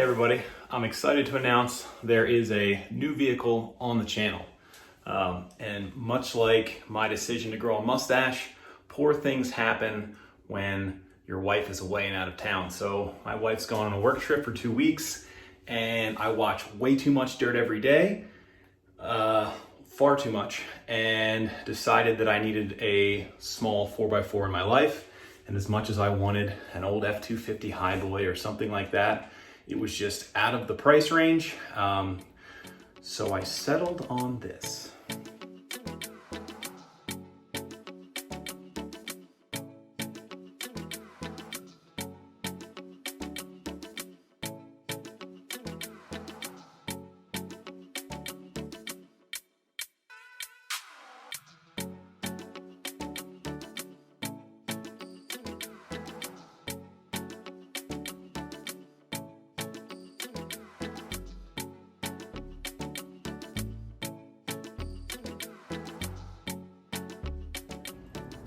Hey everybody, I'm excited to announce there is a new vehicle on the channel. And much like my decision to grow a mustache, poor things happen when your wife is away and out of town. So my wife's gone on a work trip for 2 weeks and I watch way too much dirt every day, far too much, and decided that I needed a small 4x4 in my life. And as much as I wanted an old F-250 Highboy or something like that, it was just out of the price range. So I settled on this.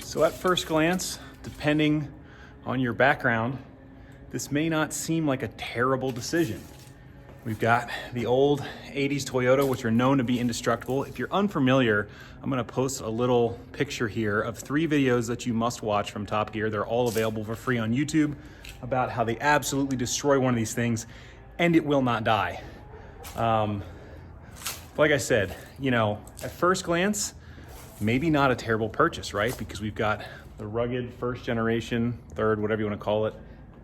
So at first glance, depending on your background, this may not seem like a terrible decision. We've got the old 80s Toyota, which are known to be indestructible. If you're unfamiliar, I'm gonna post a little picture here of 3 videos that you must watch from Top Gear. They're all available for free on YouTube about how they absolutely destroy one of these things and it will not die. Like I said, you know, at first glance, maybe not a terrible purchase, right? Because we've got the rugged first generation, third, whatever you want to call it,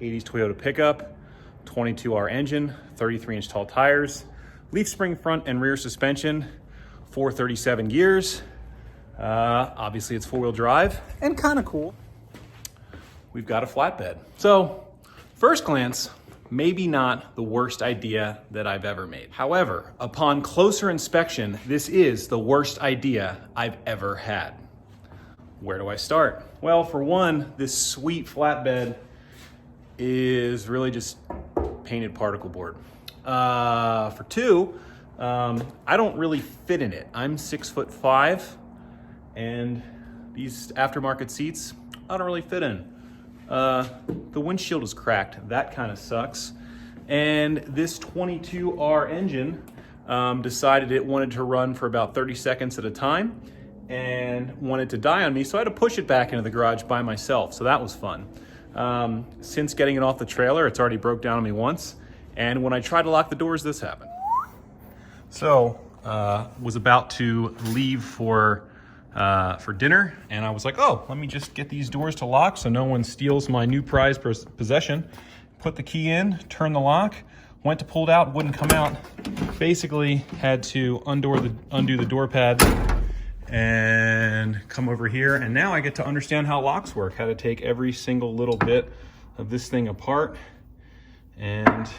80s Toyota pickup, 22R engine, 33-inch tall tires, leaf spring front and rear suspension, 437 gears. Obviously it's 4-wheel drive and kind of cool. We've got a flatbed. So first glance, maybe not the worst idea that I've ever made. However, upon closer inspection, this is the worst idea I've ever had. Where do I start? Well, for one, this sweet flatbed is really just painted particle board. For two, I don't really fit in it. I'm 6'5", and these aftermarket seats, I don't really fit in. The windshield is cracked. That kind of sucks. And this 22R engine decided it wanted to run for about 30 seconds at a time and wanted to die on me, so I had to push it back into the garage by myself, so that was fun. Since getting it off the trailer, it's already broke down on me once, and when I tried to lock the doors, this happened. So, was about to leave for dinner, and I was like, oh, let me just get these doors to lock so no one steals my new prized possession. Put the key in, turn the lock, went to pull it out, wouldn't come out. Basically had to undo the door pad and come over here, and now I get to understand how locks work, how to take every single little bit of this thing apart, and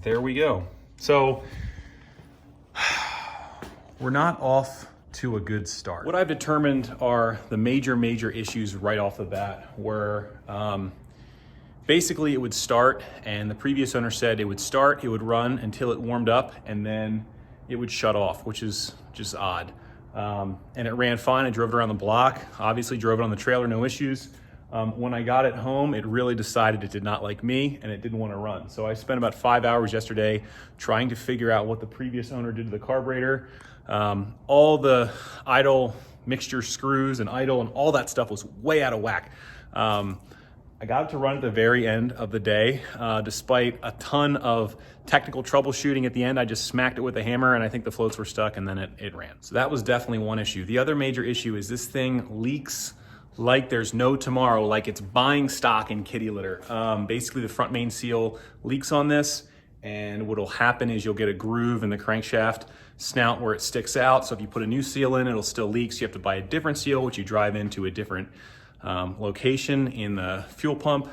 there we go. So we're not off to a good start. What I've determined are the major issues right off the bat were basically it would start, and the previous owner said it would start, it would run until it warmed up, and then it would shut off, which is just odd. And it ran fine. I drove it around the block, obviously drove it on the trailer, no issues. When I got it home, it really decided it did not like me and it didn't want to run. So I spent about 5 hours yesterday trying to figure out what the previous owner did to the carburetor. All the idle mixture screws and idle and all that stuff was way out of whack. I got it to run at the very end of the day. Despite a ton of technical troubleshooting at the end, I just smacked it with a hammer and I think the floats were stuck and then it ran. So that was definitely one issue. The other major issue is this thing leaks like there's no tomorrow, like it's buying stock in kitty litter. Basically the front main seal leaks on this, and what'll happen is you'll get a groove in the crankshaft snout where it sticks out. So if you put a new seal in, it'll still leak. So you have to buy a different seal, which you drive into a different location in the fuel pump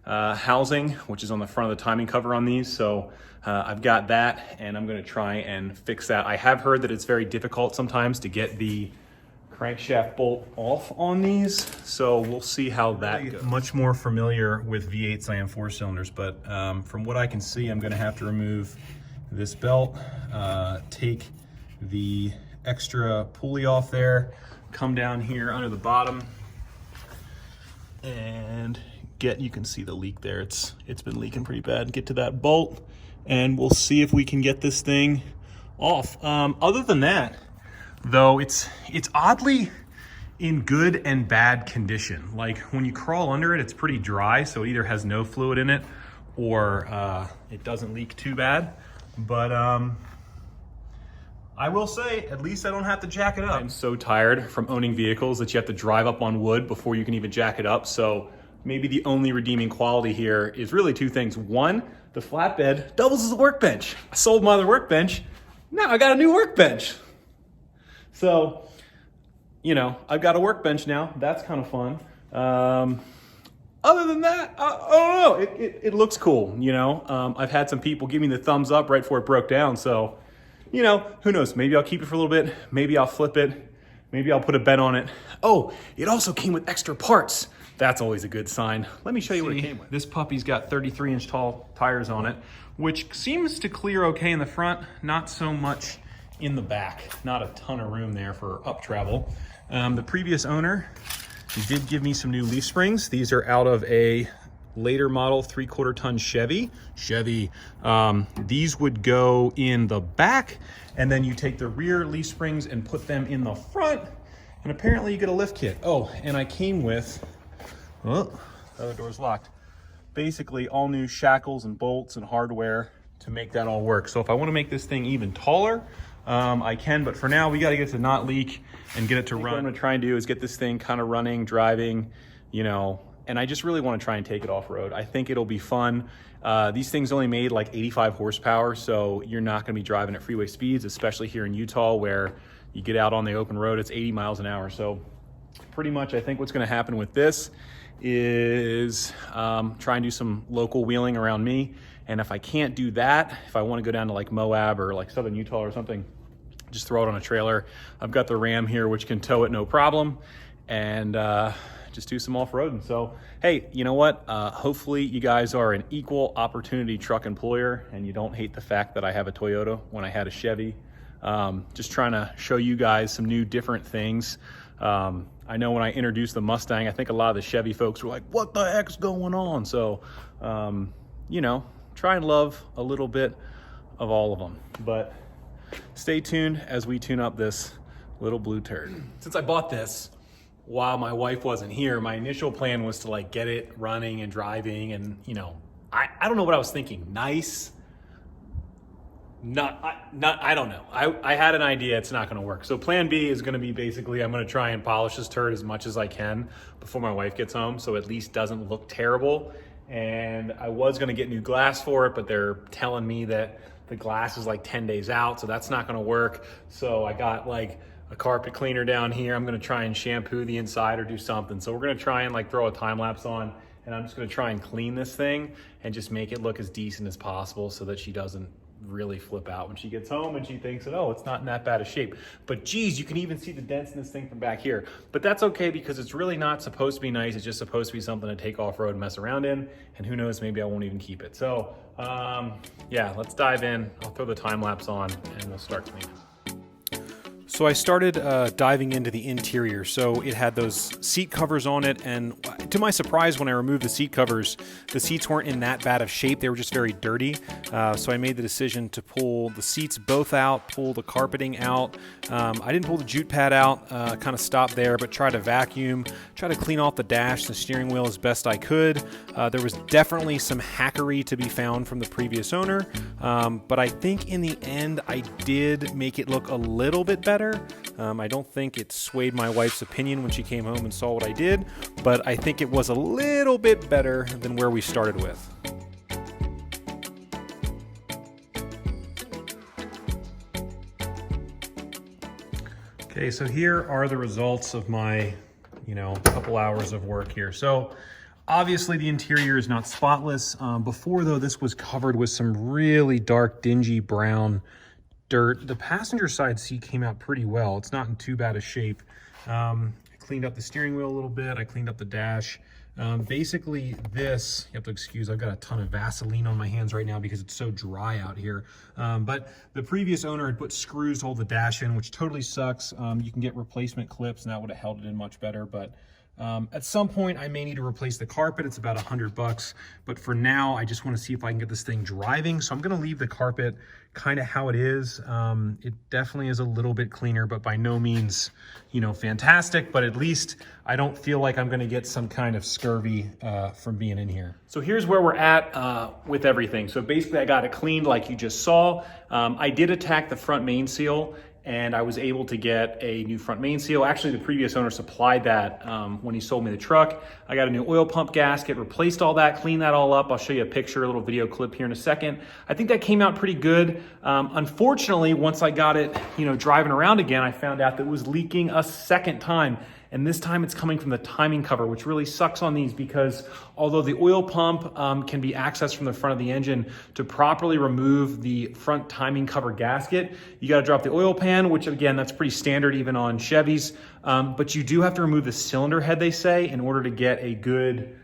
housing, which is on the front of the timing cover on these. So I've got that, and I'm gonna try and fix that. I have heard that it's very difficult sometimes to get the crankshaft bolt off on these, so we'll see how that goes. Much more familiar with V8s than I am 4 cylinders, but from what I can see, I'm gonna have to remove this belt, take the extra pulley off there, come down here under the bottom, and you can see the leak there. It's been leaking pretty bad. Get to that bolt and we'll see if we can get this thing off. Other than that, though, it's oddly in good and bad condition. Like when you crawl under it, it's pretty dry, so it either has no fluid in it or it doesn't leak too bad. But I will say, at least I don't have to jack it up. I'm so tired from owning vehicles that you have to drive up on wood before you can even jack it up. So maybe the only redeeming quality here is really two things. One, the flatbed doubles as a workbench. I sold my other workbench. Now I got a new workbench. So, you know, I've got a workbench now. That's kind of fun. Other than that, I don't know. It looks cool, you know. I've had some people give me the thumbs up right before it broke down. So, you know, who knows? Maybe I'll keep it for a little bit. Maybe I'll flip it. Maybe I'll put a bed on it. Oh, it also came with extra parts. That's always a good sign. Let me show you what it came with. This puppy's got 33-inch tall tires on it, which seems to clear okay in the front, not so much in the back. Not a ton of room there for up travel. The previous owner did give me some new leaf springs. These are out of a later model 3/4 ton Chevy. These would go in the back, and then you take the rear leaf springs and put them in the front, and apparently you get a lift kit. Oh, and I came with, oh, the other door's locked. Basically all new shackles and bolts and hardware to make that all work. So if I want to make this thing even taller, I can, but for now we got to get it to not leak and get it to run. What I'm going to try and do is get this thing kind of running, driving, you know, and I just really want to try and take it off road. I think it'll be fun. These things only made like 85 horsepower, so you're not going to be driving at freeway speeds, especially here in Utah where you get out on the open road, it's 80 miles an hour. So pretty much I think what's going to happen with this is try and do some local wheeling around me. And if I can't do that, if I want to go down to like Moab or like Southern Utah or something, just throw it on a trailer. I've got the Ram here, which can tow it no problem, and just do some off-roading. So, hey, you know what? Hopefully you guys are an equal opportunity truck employer and you don't hate the fact that I have a Toyota when I had a Chevy. Just trying to show you guys some new different things. I know when I introduced the Mustang, I think a lot of the Chevy folks were like, what the heck's going on? So, you know, try and love a little bit of all of them. But stay tuned as we tune up this little blue turd. Since I bought this while my wife wasn't here, my initial plan was to like get it running and driving, and you know, I don't know what I was thinking. Nice. I don't know. I had an idea. It's not going to work. So plan B is going to be basically I'm going to try and polish this turd as much as I can before my wife gets home, so at least doesn't look terrible. And I was going to get new glass for it, but they're telling me that the glass is like 10 days out, so that's not going to work. So I got like a carpet cleaner down here. I'm going to try and shampoo the inside or do something. So we're going to try and like throw a time lapse on, and I'm just going to try and clean this thing and just make it look as decent as possible so that she doesn't really flip out when she gets home and she thinks that, oh, it's not in that bad a shape. But geez, you can even see the dents in this thing from back here. But that's okay, because it's really not supposed to be nice. It's just supposed to be something to take off-road and mess around in, and who knows, maybe I won't even keep it. So yeah, let's dive in. I'll throw the time lapse on and we'll start cleaning. So I started diving into the interior. So it had those seat covers on it, and to my surprise, when I removed the seat covers, the seats weren't in that bad of shape. They were just very dirty. So I made the decision to pull the seats both out, pull the carpeting out. I didn't pull the jute pad out, kind of stopped there, but try to vacuum, try to clean off the dash, the steering wheel as best I could. There was definitely some hackery to be found from the previous owner, but I think in the end, I did make it look a little bit better. I don't think it swayed my wife's opinion when she came home and saw what I did, but I think it was a little bit better than where we started with. Okay, so here are the results of my, couple hours of work here. So obviously the interior is not spotless. Before though, this was covered with some really dark, dingy brown dirt. The passenger side seat came out pretty well. It's not in too bad a shape. I cleaned up the steering wheel a little bit. I cleaned up the dash. Basically this, you have to excuse, I've got a ton of Vaseline on my hands right now because it's so dry out here. But the previous owner had put screws to hold the dash in, which totally sucks. You can get replacement clips and that would have held it in much better, but At some point, I may need to replace the carpet. It's about $100, but for now, I just want to see if I can get this thing driving. So I'm going to leave the carpet kind of how it is. It definitely is a little bit cleaner, but by no means, you know, fantastic. But at least I don't feel like I'm going to get some kind of scurvy from being in here. So here's where we're at with everything. So basically, I got it cleaned like you just saw. I did attack the front main seal, and I was able to get a new front main seal. Actually, the previous owner supplied that when he sold me the truck. I got a new oil pump gasket, replaced all that, cleaned that all up. I'll show you a picture, a little video clip here in a second. I think that came out pretty good. Unfortunately, once I got it, you know, driving around again, I found out that it was leaking a second time. And this time it's coming from the timing cover, which really sucks on these because although the oil pump can be accessed from the front of the engine, to properly remove the front timing cover gasket, you gotta drop the oil pan, which again, that's pretty standard even on Chevys. But you do have to remove the cylinder head, they say, in order to get a good,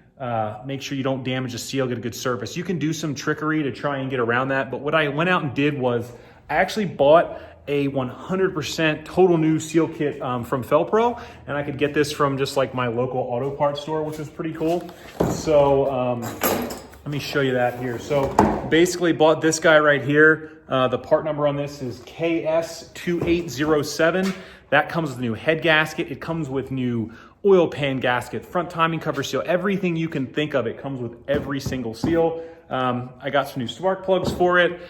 make sure you don't damage the seal, get a good surface. You can do some trickery to try and get around that. But what I went out and did was I actually bought a 100% total new seal kit from Felpro, and I could get this from just like my local auto parts store, which is pretty cool. So let me show you that here. So basically bought this guy right here. The part number on this is KS2807. That comes with a new head gasket. It comes with new oil pan gasket, front timing cover seal, everything you can think of. It comes with every single seal. I got some new spark plugs for it.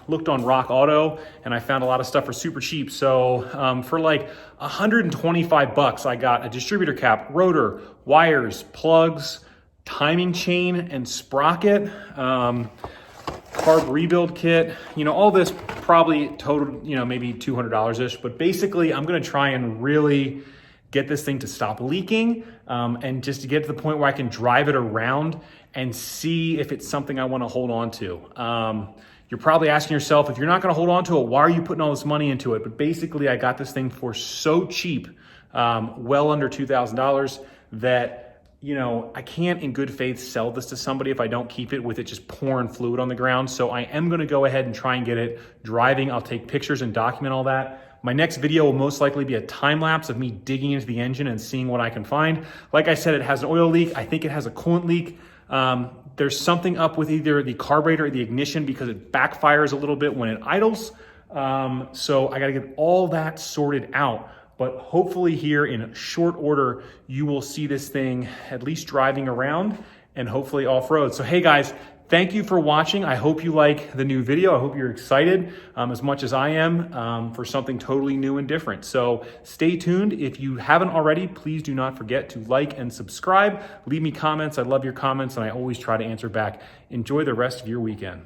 Looked on Rock Auto and I found a lot of stuff for super cheap. So for like $125, I got a distributor cap, rotor, wires, plugs, timing chain, and sprocket, carb rebuild kit. You know, all this probably totaled, you know, maybe $200-ish. But basically, I'm gonna try and really get this thing to stop leaking and just to get to the point where I can drive it around and see if it's something I wanna hold on to. You're probably asking yourself, if you're not gonna hold on to it, why are you putting all this money into it? But basically, I got this thing for so cheap, well under $2,000, that, you know, I can't in good faith sell this to somebody if I don't keep it with it just pouring fluid on the ground. So I am gonna go ahead and try and get it driving. I'll take pictures and document all that. My next video will most likely be a time lapse of me digging into the engine and seeing what I can find. Like I said, it has an oil leak. I think it has a coolant leak. There's something up with either the carburetor or the ignition because it backfires a little bit when it idles. So I got to get all that sorted out. But hopefully here in short order, you will see this thing at least driving around and hopefully off-road. So hey guys, thank you for watching. I hope you like the new video. I hope you're excited as much as I am for something totally new and different. So stay tuned. If you haven't already, please do not forget to like and subscribe. Leave me comments. I love your comments and I always try to answer back. Enjoy the rest of your weekend.